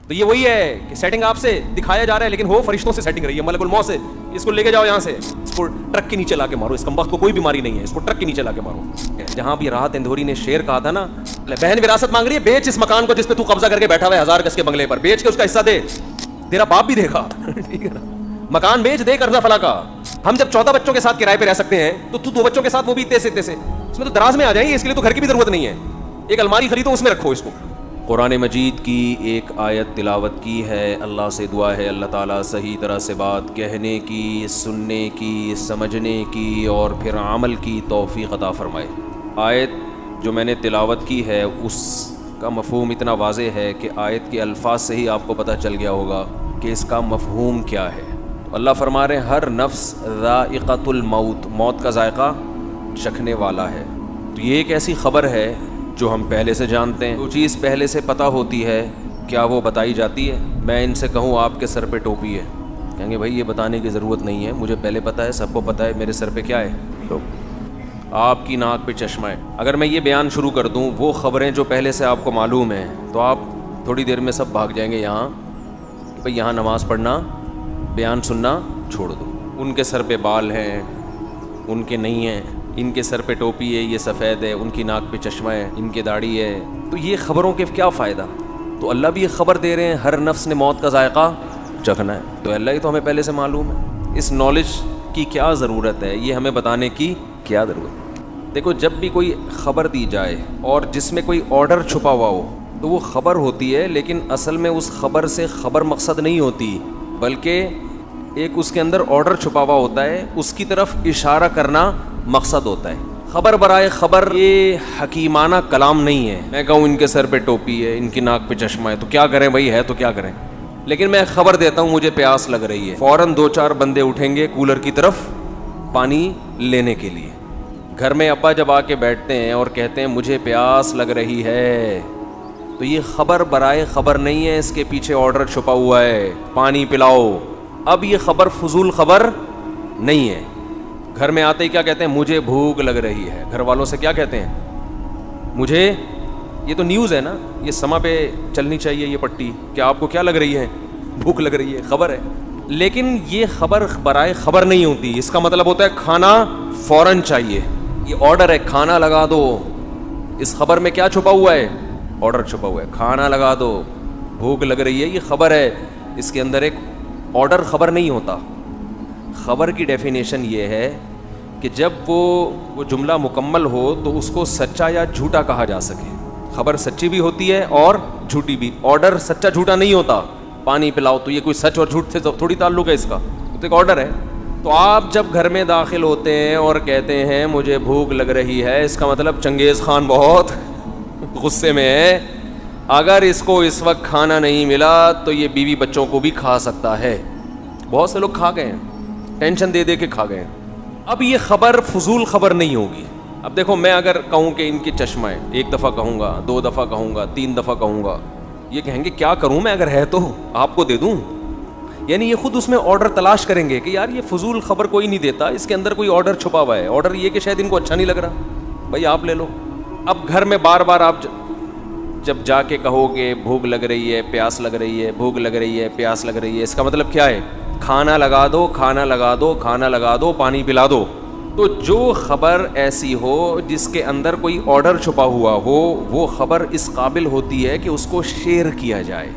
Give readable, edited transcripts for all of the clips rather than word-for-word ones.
تو یہ وہی ہے کہ سیٹنگ آپ سے دکھایا جا رہا ہے لیکن ہو فرشتوں سے سیٹنگ رہی ہے، ملک الموت سے. اس کو لے کے جاؤ یہاں سے، اس کو ٹرک کے نیچے لا کے مارو، اس کمبخت کو کوئی بیماری نہیں ہے، اس کو ٹرک کے نیچے لا کے مارو. جہاں بھی راحت اندھوری نے شعر کہا تھا نا، بہن وراثت مانگ رہی ہے، بیچ اس مکان کو جس پہ تو قبضہ کر کے بیٹھا ہوا ہے 1000 گز کے بنگلے پر، بیچ کے اس کا حصہ دے، تیرا باپ بھی دیکھا. ٹھیک ہے نا، مکان بیچ دے قرضہ فلاں کا. ہم جب 14 بچوں کے ساتھ کرائے پہ رہ سکتے ہیں تو 2 بچوں کے ساتھ وہ بھی اتنے سے اس میں تو دراز میں آ جائیں گے. اس کے لیے تو گھر کی بھی ضرورت نہیں ہے، ایک الماری خریدو اس میں رکھو اس کو. قرآن مجید کی ایک آیت تلاوت کی ہے. اللہ سے دعا ہے اللہ تعالیٰ صحیح طرح سے بات کہنے کی، سننے کی، سمجھنے کی اور پھر عمل کی توفیق عطا فرمائے. آیت جو میں نے تلاوت کی ہے اس کا مفہوم اتنا واضح ہے کہ آیت کے الفاظ سے ہی آپ کو پتہ چل گیا ہوگا کہ اس کا مفہوم کیا ہے. اللہ فرما رہے ہیں ہر نفس ذائقۃ الموت، موت کا ذائقہ چکھنے والا ہے. تو یہ ایک ایسی خبر ہے جو ہم پہلے سے جانتے ہیں. جو چیز پہلے سے پتہ ہوتی ہے کیا وہ بتائی جاتی ہے؟ میں ان سے کہوں آپ کے سر پہ ٹوپی ہے، کہیں گے بھائی یہ بتانے کی ضرورت نہیں ہے، مجھے پہلے پتہ ہے، سب کو پتہ ہے میرے سر پہ کیا ہے. آپ کی ناک پہ چشمہ ہے. اگر میں یہ بیان شروع کر دوں وہ خبریں جو پہلے سے آپ کو معلوم ہیں تو آپ تھوڑی دیر میں سب بھاگ جائیں گے یہاں کہ بھائی یہاں نماز پڑھنا، بیان سننا چھوڑ دو. ان کے سر پہ بال ہیں، ان کے نہیں ہیں، ان کے سر پہ ٹوپی ہے، یہ سفید ہے، ان کی ناک پہ چشمہ ہے، ان کے داڑھی ہے. تو یہ خبروں کے کیا فائدہ؟ تو اللہ بھی یہ خبر دے رہے ہیں ہر نفس نے موت کا ذائقہ چکھنا ہے. تو اللہ ہی تو ہمیں پہلے سے معلوم ہے. اس نالج کی کیا ضرورت ہے؟ یہ ہمیں بتانے کی کیا ضرورت ہے؟ دیکھو جب بھی کوئی خبر دی جائے اور جس میں کوئی آرڈر چھپا ہوا ہو تو وہ خبر ہوتی ہے، لیکن اصل میں اس خبر سے خبر مقصد نہیں ہوتی، بلکہ ایک اس کے اندر آرڈر چھپا ہوا ہوتا ہے، اس کی طرف اشارہ کرنا مقصد ہوتا ہے. خبر برائے خبر یہ حکیمانہ کلام نہیں ہے. میں کہوں ان کے سر پہ ٹوپی ہے، ان کی ناک پہ چشمہ ہے تو کیا کریں بھائی، ہے تو کیا کریں. لیکن میں خبر دیتا ہوں مجھے پیاس لگ رہی ہے، فوراً 2-4 بندے اٹھیں گے کولر کی طرف پانی لینے کے لیے. گھر میں ابا جب آ کے بیٹھتے ہیں اور کہتے ہیں مجھے پیاس لگ رہی ہے تو یہ خبر برائے خبر نہیں ہے، اس کے پیچھے آرڈر چھپا ہوا ہے پانی پلاؤ. اب یہ خبر فضول خبر نہیں ہے. گھر میں آتے ہی کیا کہتے ہیں، مجھے بھوک لگ رہی ہے. گھر والوں سے کیا کہتے ہیں، مجھے، یہ تو نیوز ہے نا، یہ سما پہ چلنی چاہیے یہ پٹی، کیا آپ کو کیا لگ رہی ہے، بھوک لگ رہی ہے، خبر ہے. لیکن یہ خبر برائے خبر نہیں ہوتی. اس کا مطلب ہوتا ہے کھانا فوراً چاہیے، یہ آرڈر ہے کھانا لگا دو. اس خبر میں کیا چھپا ہوا ہے، آرڈر چھپا ہوا ہے کھانا لگا دو، بھوک لگ رہی ہے. یہ خبر ہے، اس کے اندر ایک آرڈر خبر نہیں ہوتا. خبر کی ڈیفینیشن یہ ہے کہ جب وہ جملہ مکمل ہو تو اس کو سچا یا جھوٹا کہا جا سکے. خبر سچی بھی ہوتی ہے اور جھوٹی بھی. آرڈر سچا جھوٹا نہیں ہوتا. پانی پلاؤ تو یہ کوئی سچ اور جھوٹ سے تھوڑی تعلق ہے اس کا، تو ایک آرڈر ہے. تو آپ جب گھر میں داخل ہوتے ہیں اور کہتے ہیں مجھے بھوک لگ رہی ہے، اس کا مطلب چنگیز خان بہت غصے میں ہے. اگر اس کو اس وقت کھانا نہیں ملا تو یہ بیوی بچوں کو بھی کھا سکتا ہے. بہت سے لوگ کھا گئے ہیں، ٹینشن دے دے کے کھا گئے ہیں. اب یہ خبر فضول خبر نہیں ہوگی. اب دیکھو میں اگر کہوں کہ ان کی چشمہ ہے، 1 دفعہ کہوں گا، 2 دفعہ کہوں گا، 3 دفعہ کہوں گا، یہ کہیں گے کیا کروں میں، اگر ہے تو آپ کو دے دوں. یعنی یہ خود اس میں آرڈر تلاش کریں گے کہ یار یہ فضول خبر کوئی نہیں دیتا، اس کے اندر کوئی آرڈر چھپا ہوا ہے. آرڈر یہ کہ شاید ان کو اچھا نہیں لگ رہا، بھائی آپ لے لو. اب گھر میں بار بار آپ جب جا کے کہو گے بھوک لگ رہی ہے، پیاس لگ رہی ہے، بھوک لگ رہی ہے، پیاس لگ رہی ہے، اس کا مطلب کیا ہے، کھانا لگا دو، کھانا لگا دو، کھانا لگا دو، پانی پلا دو. تو جو خبر ایسی ہو جس کے اندر کوئی آرڈر چھپا ہوا ہو وہ خبر اس قابل ہوتی ہے کہ اس کو شیئر کیا جائے.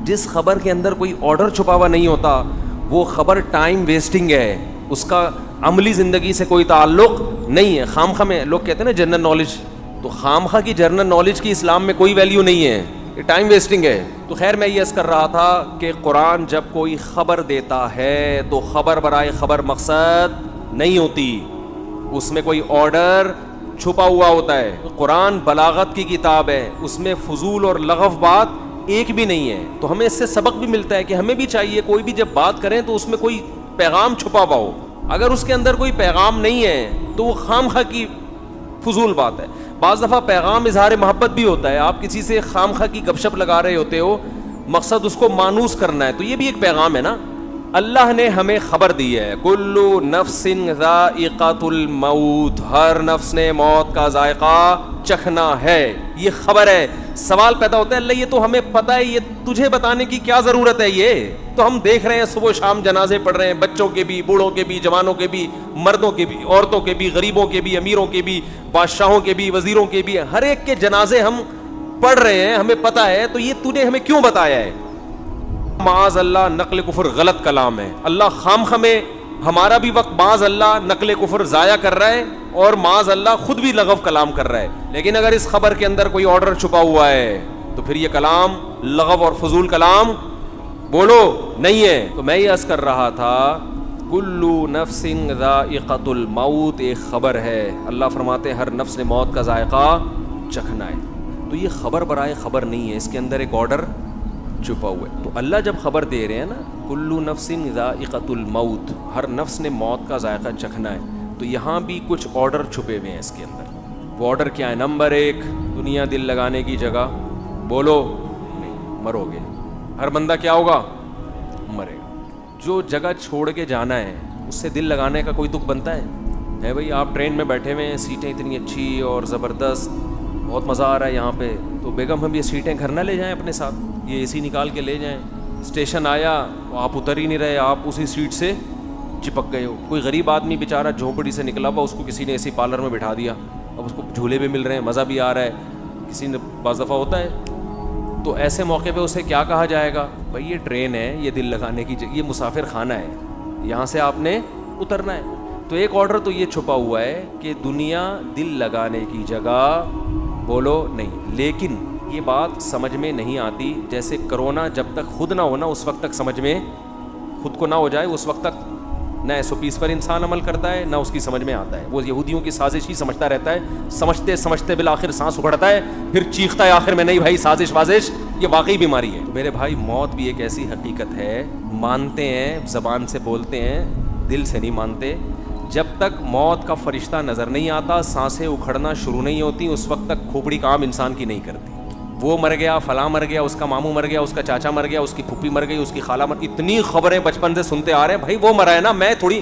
جس خبر کے اندر کوئی آرڈر چھپا ہوا نہیں ہوتا وہ خبر ٹائم ویسٹنگ ہے، اس کا عملی زندگی سے کوئی تعلق نہیں ہے. خامخواہ میں لوگ کہتے ہیں نا جنرل نالج، تو خامخواہ کی جنرل نالج کی اسلام میں کوئی ویلیو نہیں ہے، یہ ٹائم ویسٹنگ ہے. تو خیر میں یہ عرض کر رہا تھا کہ قرآن جب کوئی خبر دیتا ہے تو خبر برائے خبر مقصد نہیں ہوتی، اس میں کوئی آرڈر چھپا ہوا ہوتا ہے. قرآن بلاغت کی کتاب ہے، اس میں فضول اور لغو بات ایک بھی نہیں ہے. تو ہمیں اس سے سبق بھی ملتا ہے کہ ہمیں بھی چاہیے کوئی بھی جب بات کریں تو اس میں کوئی پیغام چھپا ہوا ہو. اگر اس کے اندر کوئی پیغام نہیں ہے تو وہ خامخواہ کی فضول بات ہے. بعض دفعہ پیغام اظہار محبت بھی ہوتا ہے، آپ کسی سے خامخواہ کی گپ شپ لگا رہے ہوتے ہو، مقصد اس کو مانوس کرنا ہے، تو یہ بھی ایک پیغام ہے نا. اللہ نے ہمیں خبر دی ہے کلو نفس ذائقۃ الموت، ہر نفس نے موت کا ذائقہ چکھنا ہے، یہ خبر ہے۔ سوال پیدا ہوتا ہے اللہ یہ تو ہمیں پتہ ہے، یہ تجھے بتانے کی کیا ضرورت ہے؟ یہ تو ہم دیکھ رہے ہیں صبح و شام جنازے پڑھ رہے ہیں، بچوں کے بھی، بوڑھوں کے بھی، جوانوں کے بھی، مردوں کے بھی، عورتوں کے بھی، غریبوں کے بھی، امیروں کے بھی، بادشاہوں کے بھی، وزیروں کے بھی، ہر ایک کے جنازے ہم پڑھ رہے ہیں، ہمیں پتہ ہے، تو یہ تو نے ہمیں کیوں بتایا ہے؟ معاذ اللہ نقل کفر غلط کلام ہے، اللہ خامخواہ میں ہمارا بھی وقت معاذ اللہ نقل کفر ضائع کر رہا ہے اور معاذ اللہ خود بھی لغو کلام کر رہا ہے۔ لیکن اگر اس خبر کے اندر کوئی آرڈر چھپا ہوا ہے تو پھر یہ کلام لغو اور فضول کلام بولو نہیں ہے۔ تو میں یہ عرض کر رہا تھا کلو نفس ذائقۃ الموت ایک خبر ہے، اللہ فرماتے ہیں ہر نفس نے موت کا ذائقہ چکھنا ہے، تو یہ خبر برائے خبر نہیں ہے، اس کے اندر ایک آرڈر چھپا ہوا ہے۔ تو اللہ جب خبر دے رہے ہیں نا کلو نفس ذائقۃ الموت، ہر نفس نے موت کا ذائقہ چکھنا ہے، تو یہاں بھی کچھ آرڈر چھپے ہوئے ہیں اس کے اندر۔ وہ آرڈر کیا ہے؟ نمبر 1 دنیا دل لگانے کی جگہ، بولو نہیں، مرو گے، ہر بندہ کیا ہوگا؟ مرے گا۔ جو جگہ چھوڑ کے جانا ہے اس سے دل لگانے کا کوئی دکھ بنتا ہے بھائی؟ آپ ٹرین میں بیٹھے ہوئے ہیں، سیٹیں اتنی اچھی اور زبردست، بہت مزہ آ رہا ہے یہاں پہ، تو بیگم ہم یہ سیٹیں گھر نہ لے جائیں اپنے ساتھ، یہ اے سی نکال کے لے جائیں۔ اسٹیشن آیا تو آپ اتر ہی نہیں رہے، آپ اسی سیٹ سے چپک گئے ہو۔ کوئی غریب آدمی بیچارہ جھونپڑی سے نکلا ہوا، اس کو کسی نے اے سی پارلر میں بٹھا دیا، اب اس کو جھولے بھی مل رہے ہیں، مزہ بھی آ رہا ہے، کسی نے بعض دفعہ ہوتا ہے، تو ایسے موقع پہ اسے کیا کہا جائے گا؟ بھائی یہ ٹرین ہے، یہ دل لگانے کی جگہ، یہ مسافر خانہ ہے، یہاں سے آپ نے اترنا ہے۔ تو ایک آرڈر تو یہ چھپا ہوا ہے کہ دنیا دل لگانے کی جگہ، بولو نہیں۔ لیکن یہ بات سمجھ میں نہیں آتی، جیسے کرونا جب تک خود نہ ہونا اس وقت تک سمجھ میں، خود کو نہ ہو جائے اس وقت تک نہ SOPs پر انسان عمل کرتا ہے، نہ اس کی سمجھ میں آتا ہے، وہ یہودیوں کی سازش ہی سمجھتا رہتا ہے، سمجھتے سمجھتے بالآخر سانس اکھڑتا ہے، پھر چیختا ہے آخر میں نہیں بھائی سازش وازش، یہ واقعی بیماری ہے۔ میرے بھائی موت بھی ایک ایسی حقیقت ہے، مانتے ہیں زبان سے بولتے ہیں، دل سے نہیں مانتے۔ جب تک موت کا فرشتہ نظر نہیں آتا، سانسیں اکھڑنا شروع نہیں ہوتی، اس وقت تک کھوپڑی کام انسان کی نہیں کرتی۔ وہ مر گیا، فلاں مر گیا، اس کا ماموں مر گیا، اس کا چاچا مر گیا، اس کی پھوپھی مر گئی، اس کی خالہ مر، اتنی خبریں بچپن سے سنتے آ رہے ہیں، بھائی وہ مرا ہے نا، میں تھوڑی،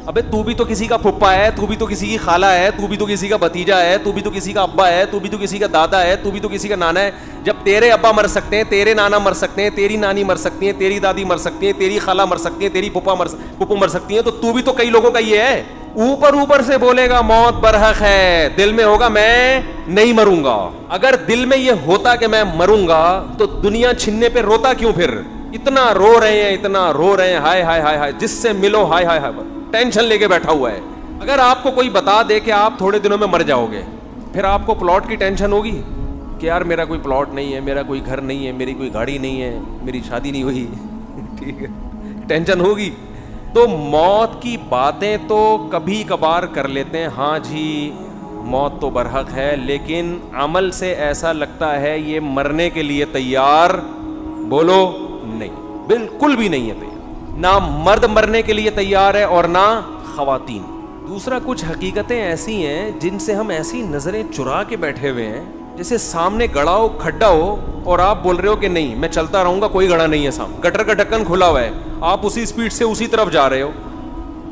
ابے تو بھی تو کسی کا پھپھا ہے، تو بھی تو کسی کی خالہ ہے، تو بھی تو کسی کا بھتیجا ہے، تو بھی تو کسی کا ابا ہے، تو بھی تو کسی کا دادا ہے، تو بھی تو کسی کا نانا ہے۔ جب تیرے ابا مر سکتے ہیں، تیرے نانا مر سکتے ہیں، تیری نانی مر سکتی ہیں، تیری دادی مر سکتی ہیں، تیری خالہ مر سکتی ہیں، تیری پھپھو مر سکتی ہیں، تو بھی تو کئی لوگوں کا یہ ہے۔ اوپر سے بولے گا موت برحق ہے، دل میں ہوگا میں نہیں مروں گا۔ اگر دل میں یہ ہوتا کہ میں مروں گا تو دنیا چھننے پہ روتا کیوں؟ پھر اتنا رو رہے ہیں، اتنا رو رہے ہیں، ہائے ہائے ہائے ہائے، جس سے ملو ہائے ہائے ہائے، ٹینشن لے کے بیٹھا ہوا ہے۔ اگر آپ کو کوئی بتا دے کہ آپ تھوڑے دنوں میں مر جاؤ گے، پھر آپ کو پلاٹ کی ٹینشن ہوگی کہ یار میرا کوئی پلاٹ نہیں ہے، میرا کوئی گھر نہیں ہے، میری کوئی گاڑی نہیں ہے، میری شادی نہیں ہوئی، ٹھیک ہے، ٹینشن ہوگی۔ تو موت کی باتیں تو کبھی کبھار کر لیتے ہیں، ہاں جی موت تو برحق ہے، لیکن عمل سے ایسا لگتا ہے یہ مرنے کے لیے تیار، بولو نہیں، بالکل بھی نہیں ہے تیار، نہ مرد مرنے کے لیے تیار ہے اور نہ خواتین۔ دوسرا کچھ حقیقتیں ایسی ہیں جن سے ہم ایسی نظریں چرا کے بیٹھے ہوئے ہیں، جیسے سامنے گڑا ہو، کھڈا ہو، اور آپ بول رہے ہو کہ نہیں میں چلتا رہوں گا، کوئی گڑا نہیں ہے سامنے، گٹر کا ڈھکن کھلا ہوا ہے، آپ اسی سپیڈ سے اسی طرف جا رہے ہو،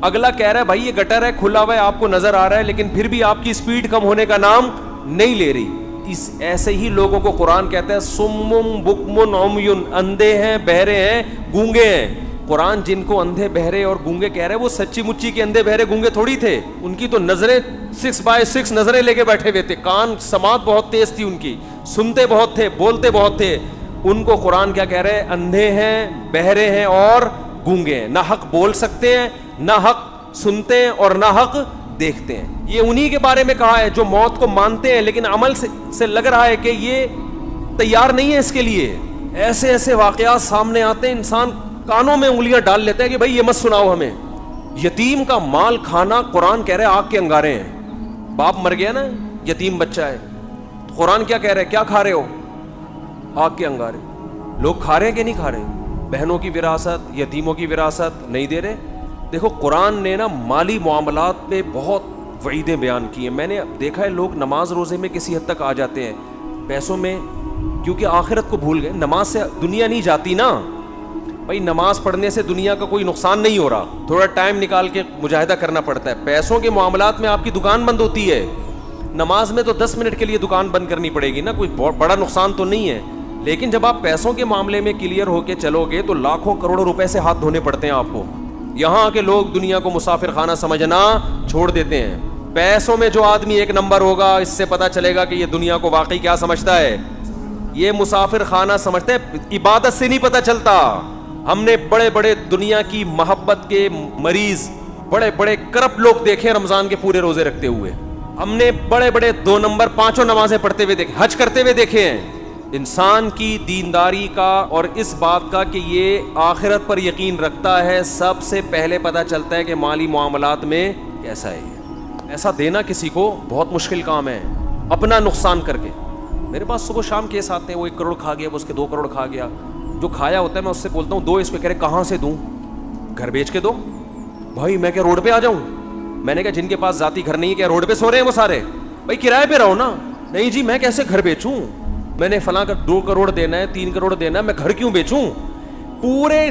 اگلا کہہ رہا ہے بھائی یہ گٹر ہے، کھلا ہوا ہے، آپ کو نظر آ رہا ہے، لیکن پھر بھی آپ کی سپیڈ کم ہونے کا نام نہیں لے رہی۔ اس ایسے ہی لوگوں کو قرآن کہتا ہے سمم بکمن عمیون، اندھے ہیں، بہرے ہیں، گونگے ہیں۔ قرآن جن کو اندھے بہرے اور گونگے کہہ رہے ہیں وہ سچی مچی کے اندھے بہرے گونگے تھوڑی تھے، ان کی تو نظریں 6x6 نظریں لے کے بیٹھے ہوئے تھے، کان سماعت بہت تیز تھی ان کی، سنتے بہت تھے، بولتے بہت تھے۔ ان کو قرآن کیا کہہ رہے ہیں؟ اندھے ہیں، بہرے ہیں اور گونگے ہیں، نہ حق بول سکتے ہیں، نہ حق سنتے ہیں اور نہ حق دیکھتے ہیں۔ یہ انہی کے بارے میں کہا ہے جو موت کو مانتے ہیں لیکن عمل سے لگ رہا ہے کہ یہ تیار نہیں ہے اس کے لیے۔ ایسے ایسے واقعات سامنے آتے ہیں، انسان کانوں میں انگلیاں ڈال لیتے ہیں کہ بھائی یہ مت سناؤ ہمیں۔ یتیم کا مال کھانا، قرآن کہہ رہے ہیں آگ کے انگارے ہیں، باپ مر گیا نا، یتیم بچہ ہے، قرآن کیا کہہ رہے ہیں؟ کیا کھا رہے ہو؟ آگ کے انگارے۔ لوگ کھا رہے ہیں کہ نہیں کھا رہے؟ بہنوں کی وراثت، یتیموں کی وراثت نہیں دے رہے۔ دیکھو قرآن نے نا مالی معاملات پہ بہت وعیدیں بیان کی ہیں۔ میں نے دیکھا ہے لوگ نماز روزے میں کسی حد تک آ جاتے ہیں، پیسوں میں کیونکہ آخرت کو بھول گئے، نماز سے دنیا نہیں جاتی نا، بھائی نماز پڑھنے سے دنیا کا کوئی نقصان نہیں ہو رہا, تھوڑا ٹائم نکال کے مجاہدہ کرنا پڑتا ہے. پیسوں کے معاملات میں آپ کی دکان بند ہوتی ہے, نماز میں تو 10 منٹ کے لیے دکان بند کرنی پڑے گی نا, کوئی بڑا نقصان تو نہیں ہے. لیکن جب آپ پیسوں کے معاملے میں کلیئر ہو کے چلو گے تو لاکھوں کروڑوں روپے سے ہاتھ دھونے پڑتے ہیں آپ کو. یہاں کے لوگ دنیا کو مسافر خانہ سمجھنا چھوڑ دیتے ہیں. پیسوں میں جو آدمی ایک نمبر ہوگا, اس سے پتا چلے گا کہ یہ دنیا کو واقعی کیا سمجھتا ہے, یہ مسافر خانہ سمجھتے ہیں. عبادت سے نہیں پتا چلتا. ہم نے بڑے بڑے دنیا کی محبت کے مریض, بڑے بڑے کرپٹ لوگ دیکھے رمضان کے پورے روزے رکھتے ہوئے. ہم نے بڑے بڑے 2 نمبر 5 نمازیں پڑھتے ہوئے دیکھے, حج کرتے ہوئے دیکھے ہیں. انسان کی دینداری کا اور اس بات کا کہ یہ آخرت پر یقین رکھتا ہے, سب سے پہلے پتا چلتا ہے کہ مالی معاملات میں کیسا ہے. یہ ایسا دینا کسی کو بہت مشکل کام ہے, اپنا نقصان کر کے. میرے پاس صبح شام کیس آتے ہیں, وہ 1 کروڑ کھا گیا, وہ اس کے 2 کروڑ کھا گیا. جو کھایا ہوتا ہے میں اس سے بولتا ہوں دو اس کو, کہہ رہے کہاں سے دوں, گھر بیچ کے دو. بھائی میں کیا روڈ پہ آ جاؤں؟ میں نے کہا جن کے پاس ذاتی گھر نہیں ہے کیا روڈ پہ سو رہے ہیں وہ سارے؟ بھائی کرائے پہ رہو نا. نہیں جی میں کیسے گھر بیچوں, میں نے فلاں کا 2 کروڑ دینا ہے, 3 کروڑ دینا ہے, میں گھر کیوں بیچوں؟ پورے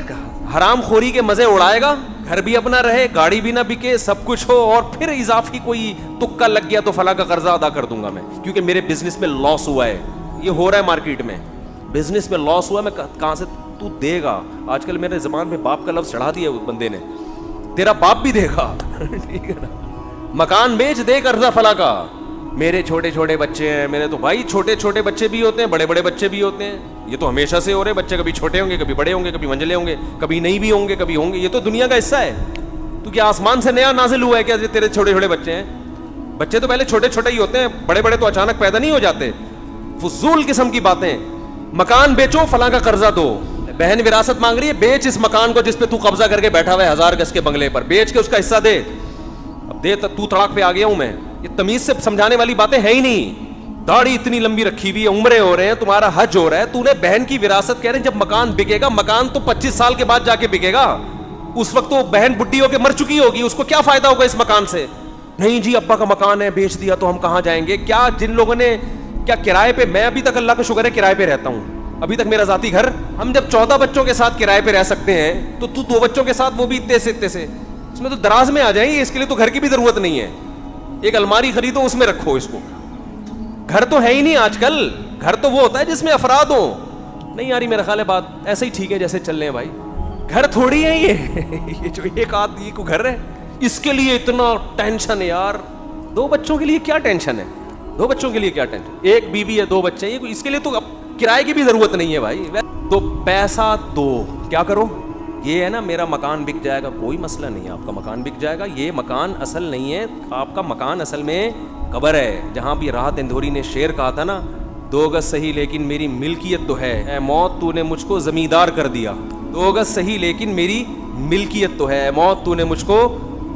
حرام خوری کے مزے اڑائے گا, گھر بھی اپنا رہے, گاڑی بھی نہ بکے, سب کچھ ہو, اور پھر اضافی کوئی تکا لگ گیا تو فلاں کا قرضہ ادا کر دوں گا میں, کیونکہ میرے بزنس میں لاس ہوا ہے. یہ ہو رہا ہے مارکیٹ میں, بزنس میں لاس ہوا ہے, میں کہاں سے تو دے گا. آج کل میرے زبان میں باپ کا لفظ چڑھا دیا بندے نے, تیرا باپ بھی دے گا. ٹھیک ہے نا, مکان بیچ دے قرضہ فلاں کا. میرے چھوٹے چھوٹے بچے ہیں, میرے تو بھائی چھوٹے چھوٹے بچے بھی ہوتے ہیں, بڑے بڑے بچے بھی ہوتے ہیں. یہ تو ہمیشہ سے ہو رہے, بچے کبھی چھوٹے ہوں گے, کبھی بڑے ہوں گے, کبھی منجلے ہوں گے, کبھی نہیں بھی ہوں گے, کبھی ہوں گے. یہ تو دنیا کا حصہ ہے. تو کیا آسمان سے نیا نازل ہوا ہے کیا تیرے چھوٹے چھوٹے بچے ہیں؟ بچے تو پہلے چھوٹے چھوٹے ہی ہوتے ہیں, بڑے بڑے تو اچانک پیدا نہیں ہو جاتے. فضول قسم کی باتیں. مکان بیچو, فلاں کا قرضہ دو. بہن وراثت مانگ رہی ہے, بیچ اس مکان کو جس پہ تو قبضہ کر کے بیٹھا ہوا ہے 1000 گز کے بنگلے پر, بیچ کے اس کا حصہ دے. اب دے تو تڑاک پہ آ گیا ہوں میں. یہ تمیز سے سمجھانے والی باتیں ہیں ہی نہیں. داڑھی اتنی لمبی رکھی ہوئی ہے, عمریں ہو رہے ہیں, تمہارا حج ہو رہا ہے, تو نے بہن کی وراثت کہہ رہے ہیں جب مکان بکے گا, مکان تو 25 سال کے بعد جا کے بکے گا. اس وقت تو بہن بڈھی ہو کے مر چکی ہوگی, اس کو کیا فائدہ ہوگا اس مکان سے؟ نہیں جی ابا کا مکان ہے, بیچ دیا تو ہم کہاں جائیں گے. کیا جن لوگوں نے کیا کرائے پہ, میں ابھی تک اللہ کا شکر ہے کرائے پہ رہتا ہوں, ابھی تک میرا ذاتی گھر. ہم جب 14 بچوں کے ساتھ کرائے پہ رہ سکتے ہیں تو 2 بچوں کے ساتھ وہ بھی اتنے سے, اس میں تو دراز میں آ جائیں گے. اس کے لیے تو گھر کی بھی ضرورت نہیں ہے. ایک الماری خریدو, اس میں رکھو اس کو. گھر تو ہے ہی نہیں آج کل, گھر تو وہ ہوتا ہے جس میں افراد ہو. نہیں آ رہی میرا خیال ہے بات, ایسے ہی ٹھیک ہے جیسے چل رہے ہیں بھائی. گھر تھوڑی ہے یہ جو ایک آدمی کو گھر ہے, اس کے لیے اتنا ٹینشن ہے یار. 2 بچوں کے لیے کیا ٹینشن ہے, 2 بچوں کے لیے کیا ٹینشن, 1 بیوی ہے 2 بچے ہیں, اس کے لیے تو اب کرائے کی بھی ضرورت نہیں ہے بھائی. تو پیسہ دو, کیا کرو, یہ ہے نا میرا مکان بک جائے گا, کوئی مسئلہ نہیں ہے, آپ کا مکان بک جائے گا. یہ مکان اصل نہیں ہے, آپ کا مکان اصل میں قبر ہے. جہاں بھی راحت اندھوری نے شعر کہا تھا نا, 2 گز صحیح لیکن میری ملکیت تو ہے, اے موت تو نے مجھ کو زمیندار کر دیا. 2 گز صحیح لیکن میری ملکیت تو ہے, اے موت تو نے مجھ کو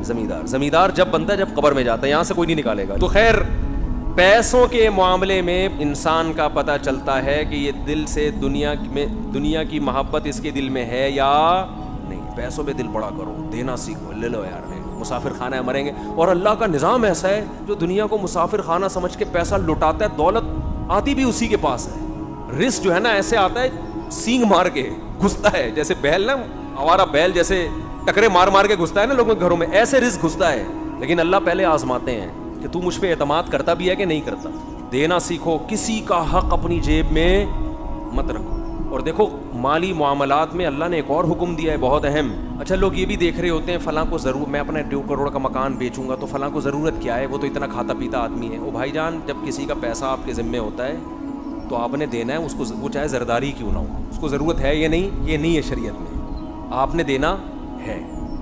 زمیندار. زمیندار جب بنتا ہے جب قبر میں جاتا ہے, یہاں سے کوئی نہیں نکالے گا. تو خیر, پیسوں کے معاملے میں انسان کا پتہ چلتا ہے کہ یہ دل سے دنیا کی محبت اس کے دل میں ہے یا نہیں. پیسوں پہ دل بڑا کرو, دینا سیکھو, لے لو یار, مسافر خانہ مریں گے. اور اللہ کا نظام ایسا ہے جو دنیا کو مسافر خانہ سمجھ کے پیسہ لٹاتا ہے, دولت آتی بھی اسی کے پاس ہے. رزق جو ہے نا ایسے آتا ہے, سینگ مار کے گھستا ہے, جیسے بیل نا, آوارہ بیل جیسے ٹکرے مار مار کے گھستا ہے نا لوگوں کے گھروں میں, ایسے رزق گھستا ہے. لیکن اللہ پہلے آزماتے ہیں کہ تو مجھ پہ اعتماد کرتا بھی ہے کہ نہیں کرتا. دینا سیکھو, کسی کا حق اپنی جیب میں مت رکھو. اور دیکھو مالی معاملات میں اللہ نے ایک اور حکم دیا ہے بہت اہم. اچھا لوگ یہ بھی دیکھ رہے ہوتے ہیں فلاں کو ضرور, میں اپنا 2 کروڑ کا مکان بیچوں گا تو فلاں کو ضرورت کیا ہے, وہ تو اتنا کھاتا پیتا آدمی ہے. او بھائی جان, جب کسی کا پیسہ آپ کے ذمے ہوتا ہے تو آپ نے دینا ہے اس کو, وہ چاہے زرداری کیوں نہ ہو. اس کو ضرورت ہے یا نہیں, یہ نہیں ہے شریعت میں, آپ نے دینا ہے,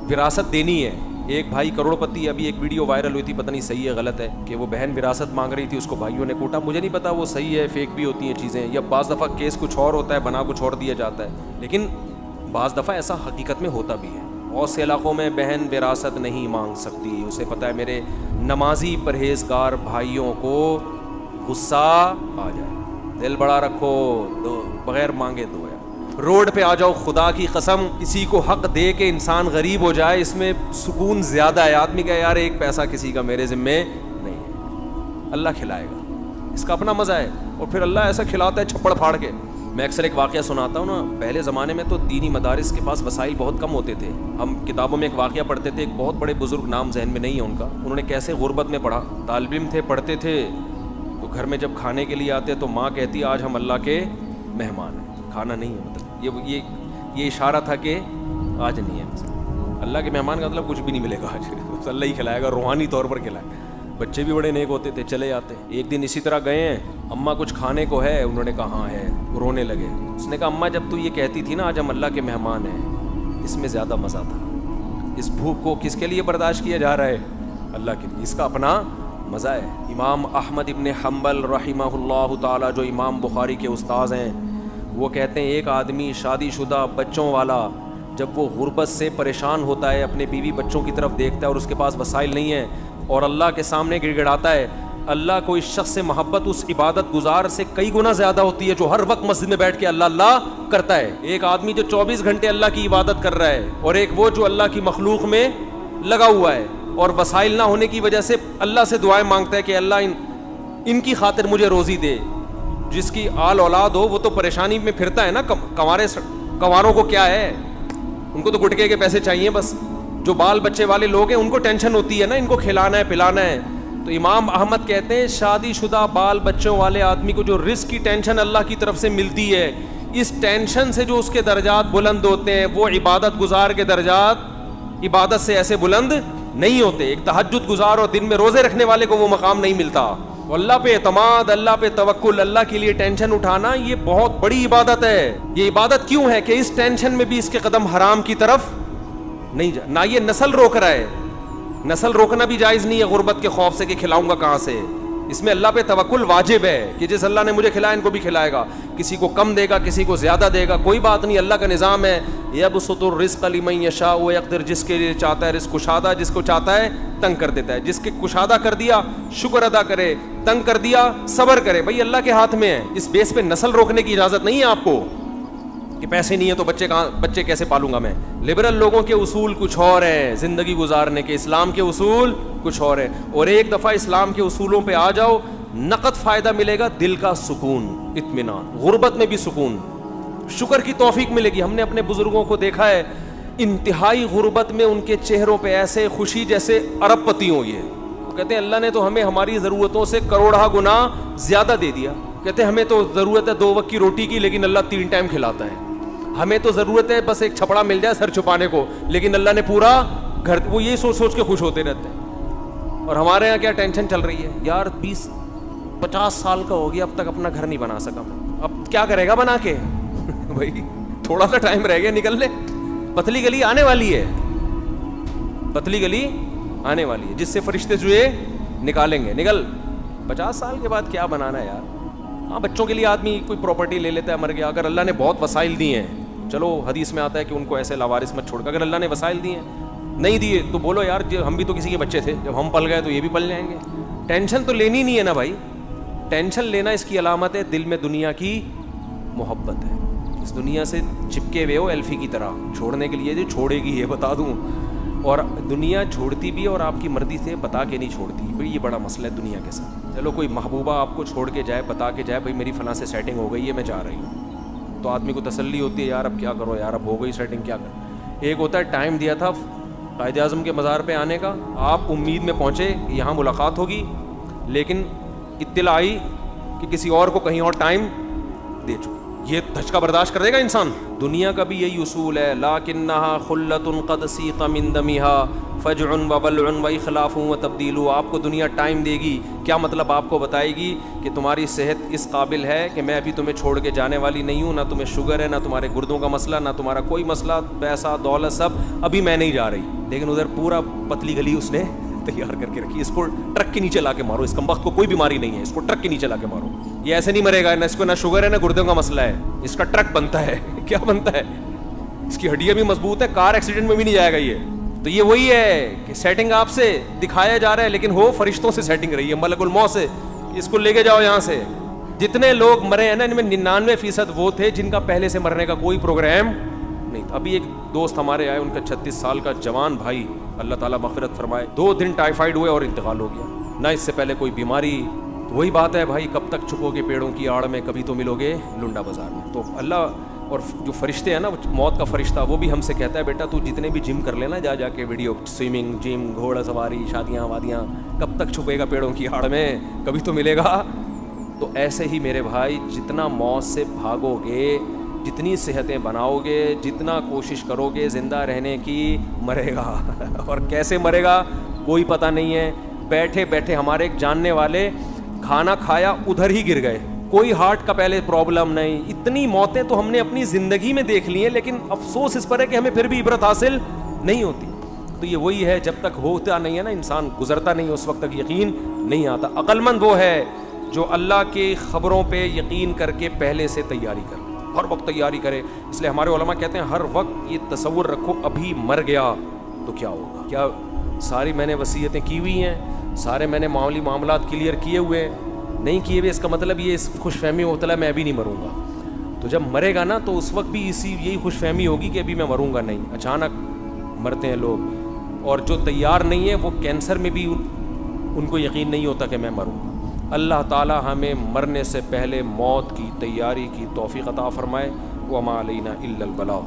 وراثت دینی ہے. ایک بھائی کروڑ پتی, ابھی ایک ویڈیو وائرل ہوئی تھی, پتہ نہیں صحیح ہے غلط ہے, کہ وہ بہن وراثت مانگ رہی تھی, اس کو بھائیوں نے کوٹا. مجھے نہیں پتا وہ صحیح ہے, فیک بھی ہوتی ہیں چیزیں, یا بعض دفعہ کیس کچھ اور ہوتا ہے, بنا کچھ اور دیا جاتا ہے. لیکن بعض دفعہ ایسا حقیقت میں ہوتا بھی ہے. بہت سے علاقوں میں بہن وراثت نہیں مانگ سکتی, اسے پتہ ہے میرے نمازی پرہیزگار بھائیوں کو غصہ آ جائے. دل بڑا رکھو, دو بغیر مانگے دو. روڈ پہ آ جاؤ, خدا کی قسم کسی کو حق دے کے انسان غریب ہو جائے, اس میں سکون زیادہ ہے. آدمی کا یار ایک پیسہ کسی کا میرے ذمے نہیں ہے, اللہ کھلائے گا, اس کا اپنا مزہ ہے. اور پھر اللہ ایسا کھلاتا ہے چھپڑ پھاڑ کے, میں اکثر ایک واقعہ سناتا ہوں نا. پہلے زمانے میں تو دینی مدارس کے پاس وسائل بہت کم ہوتے تھے. ہم کتابوں میں ایک واقعہ پڑھتے تھے, ایک بہت بڑے بزرگ, نام ذہن میں نہیں ہے ان کا, انہوں نے کیسے غربت میں پڑھا. طالب علم تھے, پڑھتے تھے, تو گھر میں جب کھانے کے لیے آتے تو ماں کہتی آج ہم اللہ کے مہمان ہیں, کھانا نہیں ہے. مطلب یہ اشارہ تھا کہ آج نہیں ہے. اللہ کے مہمان کا مطلب کچھ بھی نہیں ملے گا آج, اللہ ہی کھلائے گا, روحانی طور پر کھلائے. بچے بھی بڑے نیک ہوتے تھے, چلے جاتے. ایک دن اسی طرح گئے ہیں, اماں کچھ کھانے کو ہے, انہوں نے کہا ہاں ہے, رونے لگے. اس نے کہا اماں جب تو یہ کہتی تھی نا آج ہم اللہ کے مہمان ہیں, اس میں زیادہ مزہ تھا. اس بھوک کو کس کے لیے برداشت کیا جا رہا ہے؟ اللہ کے لیے. اس کا اپنا مزہ ہے. امام احمد ابن حنبل رحمہ اللہ تعالی, جو امام بخاری کے استاذ ہیں, وہ کہتے ہیں ایک آدمی شادی شدہ بچوں والا جب وہ غربت سے پریشان ہوتا ہے, اپنے بیوی بچوں کی طرف دیکھتا ہے اور اس کے پاس وسائل نہیں ہیں, اور اللہ کے سامنے گڑ گڑاتا ہے, اللہ کو اس شخص سے محبت اس عبادت گزار سے کئی گنا زیادہ ہوتی ہے جو ہر وقت مسجد میں بیٹھ کے اللہ اللہ کرتا ہے. ایک آدمی جو 24 گھنٹے اللہ کی عبادت کر رہا ہے, اور ایک وہ جو اللہ کی مخلوق میں لگا ہوا ہے اور وسائل نہ ہونے کی وجہ سے اللہ سے دعائیں مانگتا ہے کہ اللہ ان کی خاطر مجھے روزی دے. جس کی آل اولاد ہو وہ تو پریشانی میں پھرتا ہے نا. کنواروں کو کیا ہے, ان کو تو گٹکے کے پیسے چاہیے بس. جو بال بچے والے لوگ ہیں ان کو ٹینشن ہوتی ہے نا, ان کو کھلانا ہے پلانا ہے. تو امام احمد کہتے ہیں شادی شدہ بال بچوں والے آدمی کو جو رزق کی ٹینشن اللہ کی طرف سے ملتی ہے, اس ٹینشن سے جو اس کے درجات بلند ہوتے ہیں, وہ عبادت گزار کے درجات عبادت سے ایسے بلند نہیں ہوتے. ایک تہجد گزار اور دن میں روزے رکھنے والے کو وہ مقام نہیں ملتا. اللہ پہ اعتماد, اللہ پہ توکل, اللہ کے لیے ٹینشن اٹھانا, یہ بہت بڑی عبادت ہے. یہ عبادت کیوں ہے کہ اس ٹینشن میں بھی اس کے قدم حرام کی طرف نہیں جا. نہ یہ نسل روک رہا ہے, نسل روکنا بھی جائز نہیں ہے غربت کے خوف سے کہ کھلاؤں گا کہاں سے. اس میں اللہ پہ توکل واجب ہے کہ جس اللہ نے مجھے کھلایا ان کو بھی کھلائے گا. کسی کو کم دے گا, کسی کو زیادہ دے گا, کوئی بات نہیں. اللہ کا نظام ہے یبسط الرزق لمن یشاء ویقدر, جس کے لیے چاہتا ہے رزق کشادہ, جس کو چاہتا ہے تنگ کر دیتا ہے. جس کے کشادہ کر دیا شکر ادا کرے, تنگ کر دیا صبر کرے. بھائی اللہ کے ہاتھ میں ہے. اس بیس پہ نسل روکنے کی اجازت نہیں ہے آپ کو کہ پیسے نہیں ہے تو بچے کیسے پالوں گا میں. لبرل لوگوں کے اصول کچھ اور ہیں زندگی گزارنے کے, اسلام کے اصول کچھ اور ہیں. اور ایک دفعہ اسلام کے اصولوں پہ آ جاؤ, نقد فائدہ ملے گا, دل کا سکون, اطمینان, غربت میں بھی سکون, شکر کی توفیق ملے گی. ہم نے اپنے بزرگوں کو دیکھا ہے انتہائی غربت میں ان کے چہروں پہ ایسے خوشی جیسے ارب پتی ہو. یہ کہتے ہیں اللہ نے تو ہمیں ہماری ضرورتوں سے کروڑہ گنا زیادہ دے دیا. کہتے ہیں ہمیں تو ضرورت ہے 2 وقت کی روٹی کی, لیکن اللہ 3 ٹائم کھلاتا ہے. ہمیں تو ضرورت ہے بس ایک چھپڑا مل جائے سر چھپانے کو, لیکن اللہ نے پورا گھر. وہ یہ سوچ کے خوش ہوتے رہتے ہیں. اور ہمارے یہاں کیا ٹینشن چل رہی ہے یار, 20-50 سال کا ہو گیا اب تک اپنا گھر نہیں بنا سکا, اب کیا کرے گا بنا کے. بھائی تھوڑا سا ٹائم رہ گیا, نکل لے. پتلی گلی آنے والی ہے, پتلی گلی آنے والی ہے جس سے فرشتے جو نکالیں گے. نکل, 50 سال کے بعد کیا بنانا ہے یار. ہاں بچوں کے لیے آدمی کوئی پراپرٹی لے لیتا ہے, مر گیا. اگر اللہ نے بہت وسائل دی ہیں, چلو حدیث میں آتا ہے کہ ان کو ایسے لاوارث مت چھوڑ کر. اگر اللہ نے وسائل دیے ہیں, نہیں دیے تو بولو یار ہم بھی تو کسی کے بچے تھے, جب ہم پل گئے تو یہ بھی پل جائیں گے. ٹینشن تو لینی نہیں ہے نا بھائی. ٹینشن لینا اس کی علامت ہے دل میں دنیا کی محبت ہے. اس دنیا سے چپکے ہوئے ہو ایلفی کی طرح, چھوڑنے کے لیے جو چھوڑے گی یہ بتا دوں. اور دنیا چھوڑتی بھی اور آپ کی مرضی سے بتا کے نہیں چھوڑتی. بھائی یہ بڑا مسئلہ ہے دنیا کے ساتھ. چلو کوئی محبوبہ آپ کو چھوڑ کے جائے, بتا کے جائے بھائی میری فلاں سے سیٹنگ ہو گئی ہے میں جا رہی ہوں, تو آدمی کو تسلی ہوتی ہے یار اب کیا کرو یار, اب ہو گئی سیٹنگ کیا کرو. ایک ہوتا ہے ٹائم دیا تھا قائد اعظم کے مزار پہ آنے کا, آپ امید میں پہنچے کہ یہاں ملاقات ہوگی, لیکن اطلاع آئی کہ کسی اور کو کہیں اور ٹائم دے چکے. یہ دھچکا برداشت کرے گا انسان. دنیا کا بھی یہی اصول ہے, لاکنھا خلۃ قد سیق من دمھا فجع وبلع واخلاف وتبدیل. آپ کو دنیا ٹائم دے گی. کیا مطلب, آپ کو بتائے گی کہ تمہاری صحت اس قابل ہے کہ میں ابھی تمہیں چھوڑ کے جانے والی نہیں ہوں, نہ تمہیں شوگر ہے, نہ تمہارے گردوں کا مسئلہ, نہ تمہارا کوئی مسئلہ, پیسہ دولت سب, ابھی میں نہیں جا رہی. لیکن ادھر پورا پتلی گلی اس نے تیار کر کے رکھی, اس کو ٹرک کے نیچے لا کے مارو, اس کمبخت کو کوئی بیماری نہیں ہے, اس کو ٹرک کے نیچے لا کے مارو. یہ ایسے نہیں مرے گا, نہ اس کو نہ شوگر ہے نہ گردوں کا مسئلہ ہے, اس کا ٹرک بنتا ہے. کیا بنتا ہے, اس کی ہڈیاں بھی مضبوط ہے, کار ایکسیڈنٹ میں بھی نہیں جائے گا یہ. تو یہ وہی ہے کہ سیٹنگ آپ سے دکھایا جا رہا ہے, لیکن ہو فرشتوں سے سیٹنگ رہی ہے, ملک الموت سے. اس کو لے کے جاؤ یہاں سے. جتنے لوگ مرے ہیں نا, ان میں 99% وہ تھے جن کا پہلے سے مرنے کا کوئی پروگرام نہیں. ابھی ایک دوست ہمارے آئے, ان کا 36 سال کا جوان بھائی, اللہ تعالیٰ مغفرت فرمائے, 2 دن ٹائیفائڈ ہوئے اور انتقال ہو گیا. نہ اس سے پہلے کوئی بیماری, وہی بات ہے بھائی، کب تک چھپو گے پیڑوں کی آڑ میں، کبھی تو ملو گے لنڈا بازار میں. تو اللہ اور جو فرشتے ہیں نا، موت کا فرشتہ، وہ بھی ہم سے کہتا ہے بیٹا تو جتنے بھی جم کر لینا جا کے ویڈیو، سوئمنگ، جم، گھوڑا سواری، شادیاں وادیاں، کب تک چھپے گا پیڑوں کی آڑ میں، کبھی تو ملے گا. تو ایسے ہی میرے بھائی جتنا موت سے بھاگو گے، جتنی صحتیں بناؤ گے، جتنا کوشش کرو گے زندہ رہنے کی، مرے گا. اور کیسے مرے گا کوئی پتہ نہیں ہے. بیٹھے بیٹھے ہمارے ایک جاننے والے کھانا کھایا ادھر ہی گر گئے، کوئی ہارٹ کا پہلے پرابلم نہیں. اتنی موتیں تو ہم نے اپنی زندگی میں دیکھ لی ہیں، لیکن افسوس اس پر ہے کہ ہمیں پھر بھی عبرت حاصل نہیں ہوتی. تو یہ وہی ہے، جب تک ہوتا نہیں ہے نا انسان، گزرتا نہیں، اس وقت تک یقین نہیں آتا. عقل مند وہ ہے جو اللہ کی خبروں پہ یقین کر کے پہلے سے تیاری کرے، ہر وقت تیاری کرے. اس لیے ہمارے علماء کہتے ہیں ہر وقت یہ تصور رکھو ابھی مر گیا تو کیا ہوگا. کیا ساری میں نے وصیتیں کی ہوئی ہیں، سارے میں نے معاملات کلیئر کیے ہوئے نہیں کیے ہوئے، اس کا مطلب یہ اس خوش فہمی میں مبتلا میں ابھی نہیں مروں گا. تو جب مرے گا نا تو اس وقت بھی یہی خوش فہمی ہوگی کہ ابھی میں مروں گا نہیں. اچانک مرتے ہیں لوگ، اور جو تیار نہیں ہے وہ کینسر میں بھی ان کو یقین نہیں ہوتا کہ میں مروں گا. اللہ تعالی ہمیں مرنے سے پہلے موت کی تیاری کی توفیق عطا فرمائے. وما علینا الا البلاغ.